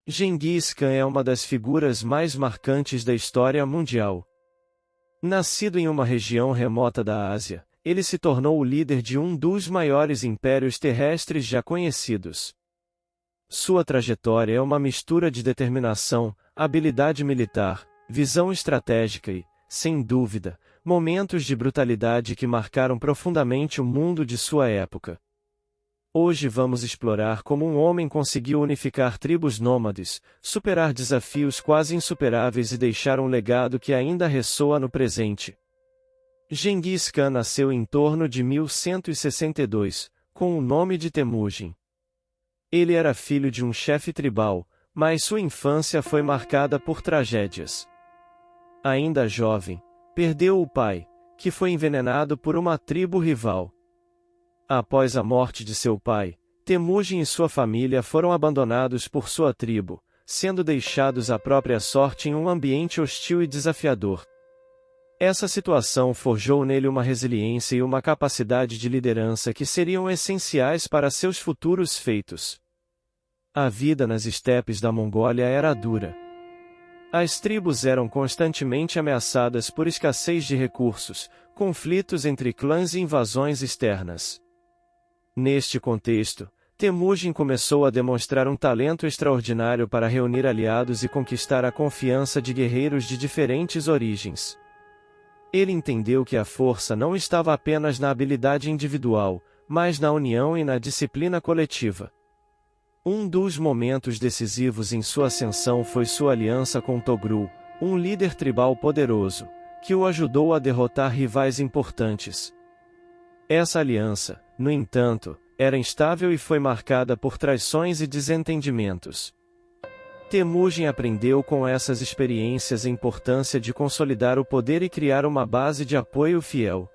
Gengis Khan é uma das figuras mais marcantes da história mundial. Nascido em uma região remota da Ásia, ele se tornou o líder de um dos maiores impérios terrestres já conhecidos. Sua trajetória é uma mistura de determinação, habilidade militar, visão estratégica e, sem dúvida, momentos de brutalidade que marcaram profundamente o mundo de sua época. Hoje vamos explorar como um homem conseguiu unificar tribos nômades, superar desafios quase insuperáveis e deixar um legado que ainda ressoa no presente. Gengis Khan nasceu em torno de 1162, com o nome de Temujin. Ele era filho de um chefe tribal, mas sua infância foi marcada por tragédias. Ainda jovem, perdeu o pai, que foi envenenado por uma tribo rival. Após a morte de seu pai, Temujin e sua família foram abandonados por sua tribo, sendo deixados à própria sorte em um ambiente hostil e desafiador. Essa situação forjou nele uma resiliência e uma capacidade de liderança que seriam essenciais para seus futuros feitos. A vida nas estepes da Mongólia era dura. As tribos eram constantemente ameaçadas por escassez de recursos, conflitos entre clãs e invasões externas. Neste contexto, Temujin começou a demonstrar um talento extraordinário para reunir aliados e conquistar a confiança de guerreiros de diferentes origens. Ele entendeu que a força não estava apenas na habilidade individual, mas na união e na disciplina coletiva. Um dos momentos decisivos em sua ascensão foi sua aliança com Togru, um líder tribal poderoso, que o ajudou a derrotar rivais importantes. Essa aliança, no entanto, era instável e foi marcada por traições e desentendimentos. Temujin aprendeu com essas experiências a importância de consolidar o poder e criar uma base de apoio fiel.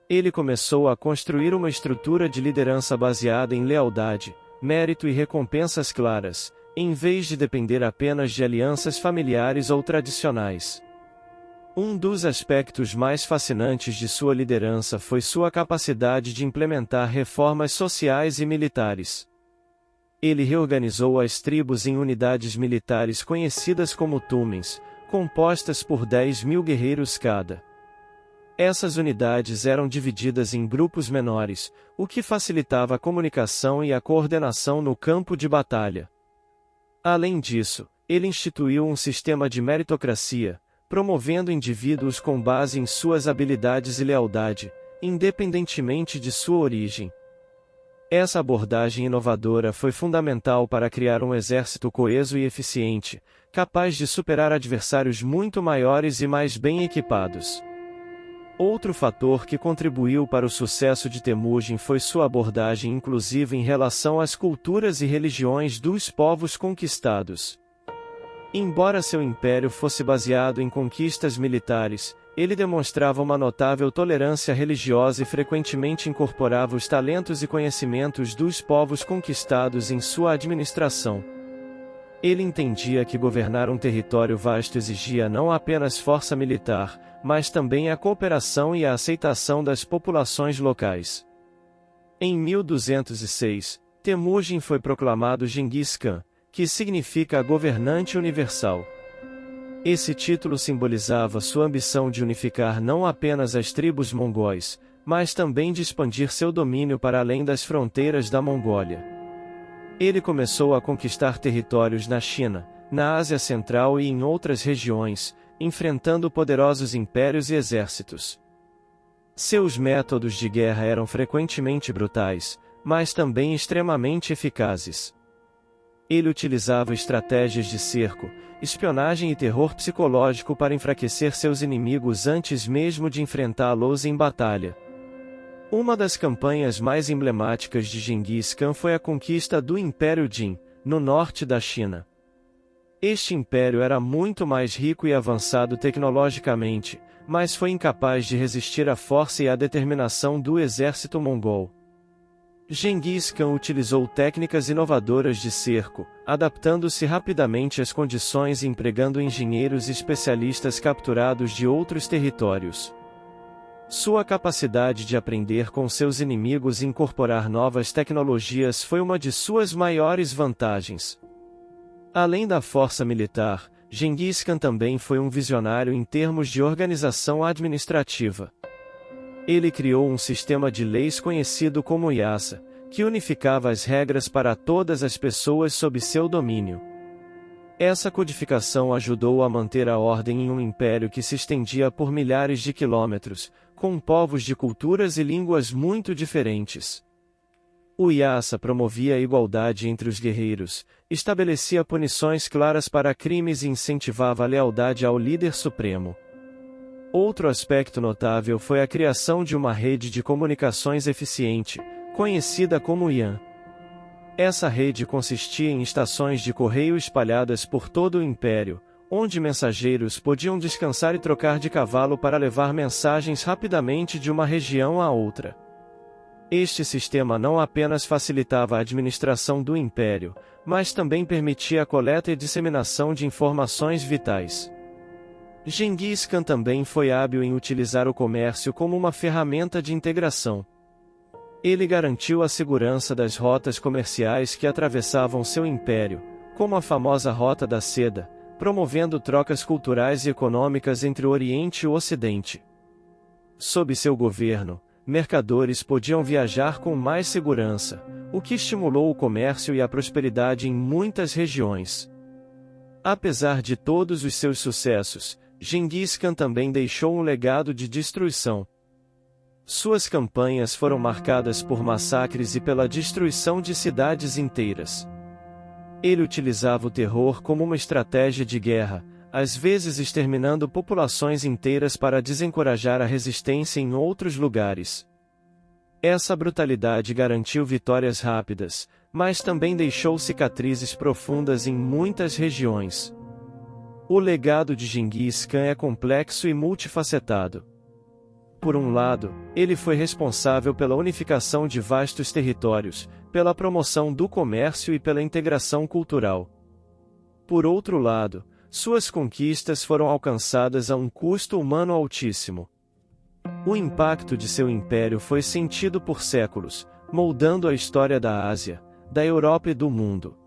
Ele começou a construir uma estrutura de liderança baseada em lealdade, mérito e recompensas claras, em vez de depender apenas de alianças familiares ou tradicionais. Um dos aspectos mais fascinantes de sua liderança foi sua capacidade de implementar reformas sociais e militares. Ele reorganizou as tribos em unidades militares conhecidas como tumens, compostas por 10.000 guerreiros cada. Essas unidades eram divididas em grupos menores, o que facilitava a comunicação e a coordenação no campo de batalha. Além disso, ele instituiu um sistema de meritocracia, promovendo indivíduos com base em suas habilidades e lealdade, independentemente de sua origem. Essa abordagem inovadora foi fundamental para criar um exército coeso e eficiente, capaz de superar adversários muito maiores e mais bem equipados. Outro fator que contribuiu para o sucesso de Temujin foi sua abordagem inclusiva em relação às culturas e religiões dos povos conquistados. Embora seu império fosse baseado em conquistas militares, ele demonstrava uma notável tolerância religiosa e frequentemente incorporava os talentos e conhecimentos dos povos conquistados em sua administração. Ele entendia que governar um território vasto exigia não apenas força militar, mas também a cooperação e a aceitação das populações locais. Em 1206, Temujin foi proclamado Gengis Khan, que significa governante universal. Esse título simbolizava sua ambição de unificar não apenas as tribos mongóis, mas também de expandir seu domínio para além das fronteiras da Mongólia. Ele começou a conquistar territórios na China, na Ásia Central e em outras regiões, enfrentando poderosos impérios e exércitos. Seus métodos de guerra eram frequentemente brutais, mas também extremamente eficazes. Ele utilizava estratégias de cerco, espionagem e terror psicológico para enfraquecer seus inimigos antes mesmo de enfrentá-los em batalha. Uma das campanhas mais emblemáticas de Gengis Khan foi a conquista do Império Jin, no norte da China. Este império era muito mais rico e avançado tecnologicamente, mas foi incapaz de resistir à força e à determinação do exército mongol. Gengis Khan utilizou técnicas inovadoras de cerco, adaptando-se rapidamente às condições e empregando engenheiros e especialistas capturados de outros territórios. Sua capacidade de aprender com seus inimigos e incorporar novas tecnologias foi uma de suas maiores vantagens. Além da força militar, Genghis Khan também foi um visionário em termos de organização administrativa. Ele criou um sistema de leis conhecido como Yasa, que unificava as regras para todas as pessoas sob seu domínio. Essa codificação ajudou a manter a ordem em um império que se estendia por milhares de quilômetros, com povos de culturas e línguas muito diferentes. O Yasa promovia a igualdade entre os guerreiros, estabelecia punições claras para crimes e incentivava a lealdade ao líder supremo. Outro aspecto notável foi a criação de uma rede de comunicações eficiente, conhecida como Yan. Essa rede consistia em estações de correio espalhadas por todo o império, onde mensageiros podiam descansar e trocar de cavalo para levar mensagens rapidamente de uma região a outra. Este sistema não apenas facilitava a administração do império, mas também permitia a coleta e disseminação de informações vitais. Genghis Khan também foi hábil em utilizar o comércio como uma ferramenta de integração. Ele garantiu a segurança das rotas comerciais que atravessavam seu império, como a famosa Rota da Seda, promovendo trocas culturais e econômicas entre o Oriente e o Ocidente. Sob seu governo, mercadores podiam viajar com mais segurança, o que estimulou o comércio e a prosperidade em muitas regiões. Apesar de todos os seus sucessos, Genghis Khan também deixou um legado de destruição. Suas campanhas foram marcadas por massacres e pela destruição de cidades inteiras. Ele utilizava o terror como uma estratégia de guerra, às vezes exterminando populações inteiras para desencorajar a resistência em outros lugares. Essa brutalidade garantiu vitórias rápidas, mas também deixou cicatrizes profundas em muitas regiões. O legado de Genghis Khan é complexo e multifacetado. Por um lado, ele foi responsável pela unificação de vastos territórios, pela promoção do comércio e pela integração cultural. Por outro lado, suas conquistas foram alcançadas a um custo humano altíssimo. O impacto de seu império foi sentido por séculos, moldando a história da Ásia, da Europa e do mundo.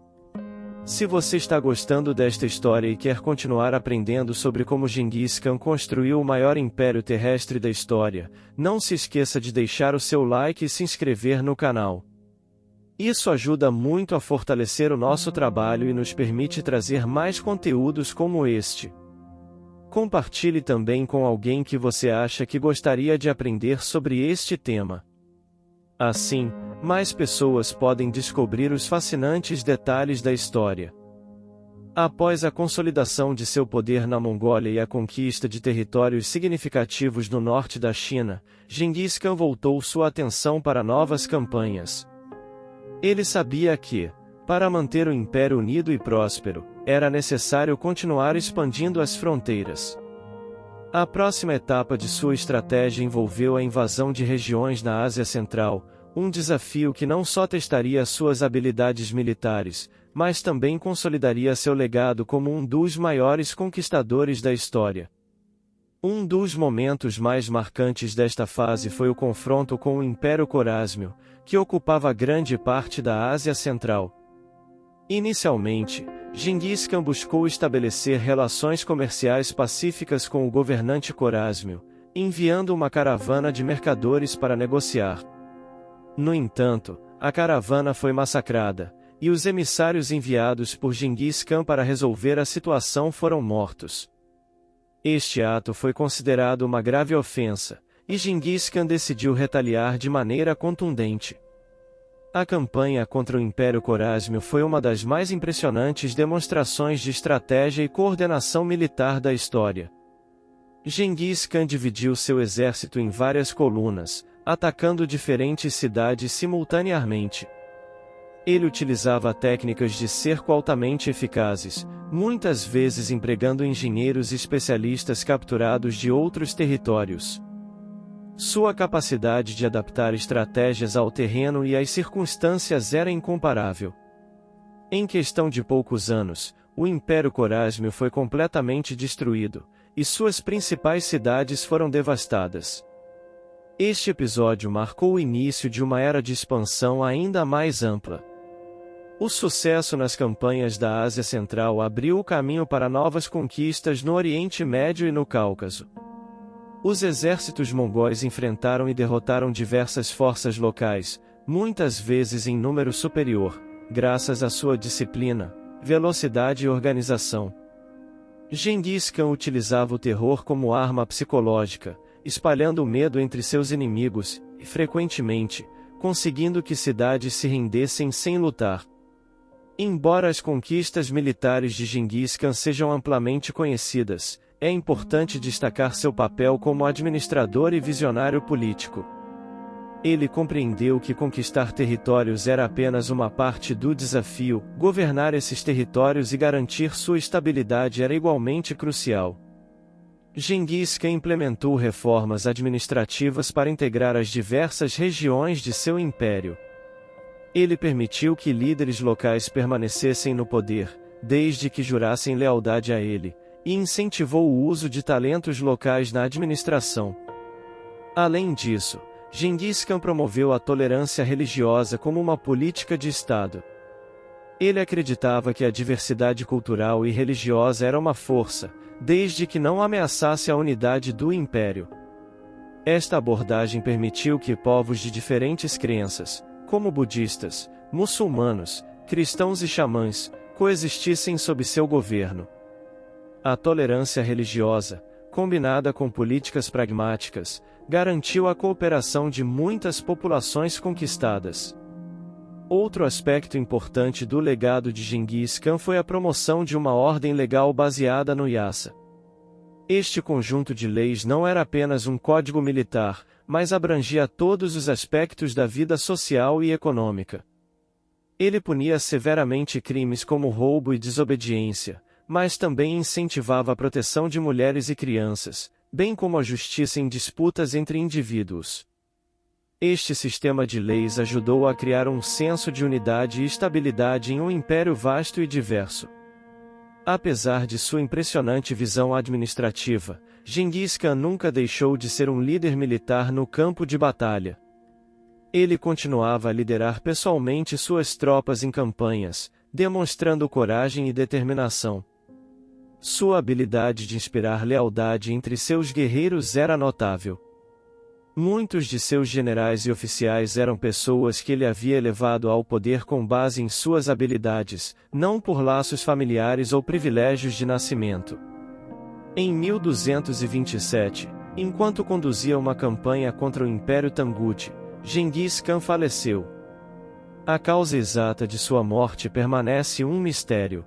Se você está gostando desta história e quer continuar aprendendo sobre como Genghis Khan construiu o maior império terrestre da história, não se esqueça de deixar o seu like e se inscrever no canal. Isso ajuda muito a fortalecer o nosso trabalho e nos permite trazer mais conteúdos como este. Compartilhe também com alguém que você acha que gostaria de aprender sobre este tema. Assim, mais pessoas podem descobrir os fascinantes detalhes da história. Após a consolidação de seu poder na Mongólia e a conquista de territórios significativos no norte da China, Genghis Khan voltou sua atenção para novas campanhas. Ele sabia que, para manter o império unido e próspero, era necessário continuar expandindo as fronteiras. A próxima etapa de sua estratégia envolveu a invasão de regiões na Ásia Central, um desafio que não só testaria suas habilidades militares, mas também consolidaria seu legado como um dos maiores conquistadores da história. Um dos momentos mais marcantes desta fase foi o confronto com o Império Corásmio, que ocupava grande parte da Ásia Central. Inicialmente, Genghis Khan buscou estabelecer relações comerciais pacíficas com o governante Corásmio, enviando uma caravana de mercadores para negociar. No entanto, a caravana foi massacrada, e os emissários enviados por Genghis Khan para resolver a situação foram mortos. Este ato foi considerado uma grave ofensa, e Genghis Khan decidiu retaliar de maneira contundente. A campanha contra o Império Corásmio foi uma das mais impressionantes demonstrações de estratégia e coordenação militar da história. Genghis Khan dividiu seu exército em várias colunas, atacando diferentes cidades simultaneamente. Ele utilizava técnicas de cerco altamente eficazes, muitas vezes empregando engenheiros especialistas capturados de outros territórios. Sua capacidade de adaptar estratégias ao terreno e às circunstâncias era incomparável. Em questão de poucos anos, o Império Corásmio foi completamente destruído, e suas principais cidades foram devastadas. Este episódio marcou o início de uma era de expansão ainda mais ampla. O sucesso nas campanhas da Ásia Central abriu o caminho para novas conquistas no Oriente Médio e no Cáucaso. Os exércitos mongóis enfrentaram e derrotaram diversas forças locais, muitas vezes em número superior, graças à sua disciplina, velocidade e organização. Gengis Khan utilizava o terror como arma psicológica, espalhando o medo entre seus inimigos, e frequentemente, conseguindo que cidades se rendessem sem lutar. Embora as conquistas militares de Gengis Khan sejam amplamente conhecidas, é importante destacar seu papel como administrador e visionário político. Ele compreendeu que conquistar territórios era apenas uma parte do desafio, governar esses territórios e garantir sua estabilidade era igualmente crucial. Gengis Khan implementou reformas administrativas para integrar as diversas regiões de seu império. Ele permitiu que líderes locais permanecessem no poder, desde que jurassem lealdade a ele, e incentivou o uso de talentos locais na administração. Além disso, Gengis Khan promoveu a tolerância religiosa como uma política de Estado. Ele acreditava que a diversidade cultural e religiosa era uma força, desde que não ameaçasse a unidade do império. Esta abordagem permitiu que povos de diferentes crenças, como budistas, muçulmanos, cristãos e xamãs, coexistissem sob seu governo. A tolerância religiosa, combinada com políticas pragmáticas, garantiu a cooperação de muitas populações conquistadas. Outro aspecto importante do legado de Gengis Khan foi a promoção de uma ordem legal baseada no Yasa. Este conjunto de leis não era apenas um código militar, mas abrangia todos os aspectos da vida social e econômica. Ele punia severamente crimes como roubo e desobediência, mas também incentivava a proteção de mulheres e crianças, bem como a justiça em disputas entre indivíduos. Este sistema de leis ajudou a criar um senso de unidade e estabilidade em um império vasto e diverso. Apesar de sua impressionante visão administrativa, Gengis Khan nunca deixou de ser um líder militar no campo de batalha. Ele continuava a liderar pessoalmente suas tropas em campanhas, demonstrando coragem e determinação. Sua habilidade de inspirar lealdade entre seus guerreiros era notável. Muitos de seus generais e oficiais eram pessoas que ele havia elevado ao poder com base em suas habilidades, não por laços familiares ou privilégios de nascimento. Em 1227, enquanto conduzia uma campanha contra o Império Tangut, Gengis Khan faleceu. A causa exata de sua morte permanece um mistério.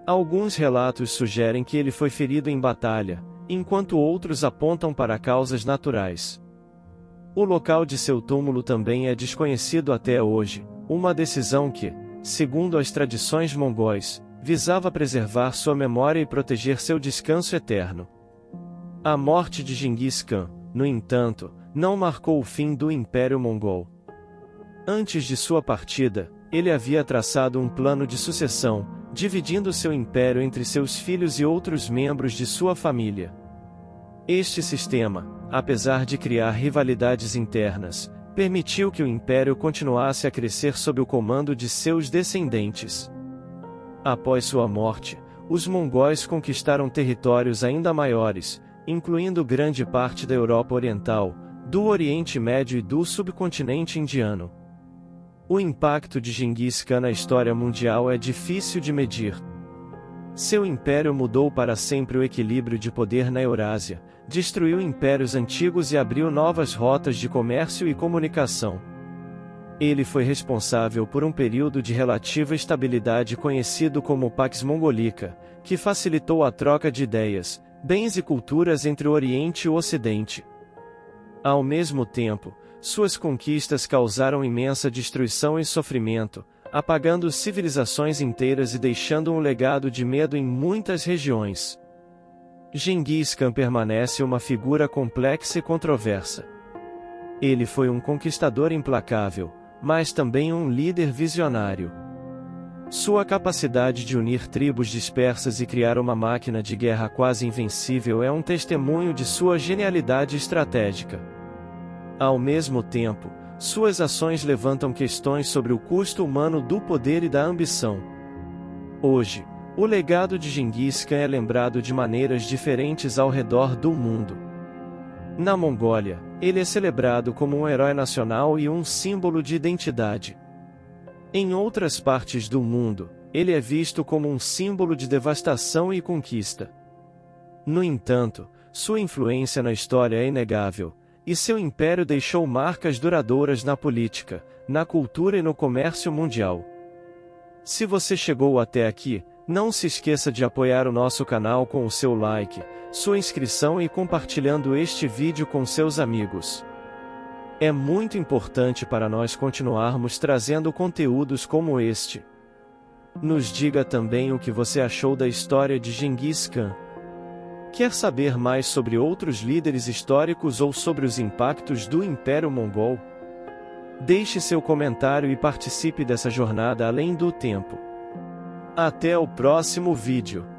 Alguns relatos sugerem que ele foi ferido em batalha, enquanto outros apontam para causas naturais. O local de seu túmulo também é desconhecido até hoje, uma decisão que, segundo as tradições mongóis, visava preservar sua memória e proteger seu descanso eterno. A morte de Gengis Khan, no entanto, não marcou o fim do Império Mongol. Antes de sua partida, ele havia traçado um plano de sucessão, dividindo seu império entre seus filhos e outros membros de sua família. Este sistema, apesar de criar rivalidades internas, permitiu que o império continuasse a crescer sob o comando de seus descendentes. Após sua morte, os mongóis conquistaram territórios ainda maiores, incluindo grande parte da Europa Oriental, do Oriente Médio e do subcontinente indiano. O impacto de Gengis Khan na história mundial é difícil de medir. Seu império mudou para sempre o equilíbrio de poder na Eurásia, destruiu impérios antigos e abriu novas rotas de comércio e comunicação. Ele foi responsável por um período de relativa estabilidade conhecido como Pax Mongolica, que facilitou a troca de ideias, bens e culturas entre o Oriente e o Ocidente. Ao mesmo tempo, suas conquistas causaram imensa destruição e sofrimento, apagando civilizações inteiras e deixando um legado de medo em muitas regiões. Gengis Khan permanece uma figura complexa e controversa. Ele foi um conquistador implacável, mas também um líder visionário. Sua capacidade de unir tribos dispersas e criar uma máquina de guerra quase invencível é um testemunho de sua genialidade estratégica. Ao mesmo tempo, Suas ações levantam questões sobre o custo humano do poder e da ambição. Hoje, o legado de Genghis Khan é lembrado de maneiras diferentes ao redor do mundo. Na Mongólia, ele é celebrado como um herói nacional e um símbolo de identidade. Em outras partes do mundo, ele é visto como um símbolo de devastação e conquista. No entanto, sua influência na história é inegável, e seu império deixou marcas duradouras na política, na cultura e no comércio mundial. Se você chegou até aqui, não se esqueça de apoiar o nosso canal com o seu like, sua inscrição e compartilhando este vídeo com seus amigos. É muito importante para nós continuarmos trazendo conteúdos como este. Nos diga também o que você achou da história de Genghis Khan. Quer saber mais sobre outros líderes históricos ou sobre os impactos do Império Mongol? Deixe seu comentário e participe dessa jornada além do tempo. Até o próximo vídeo.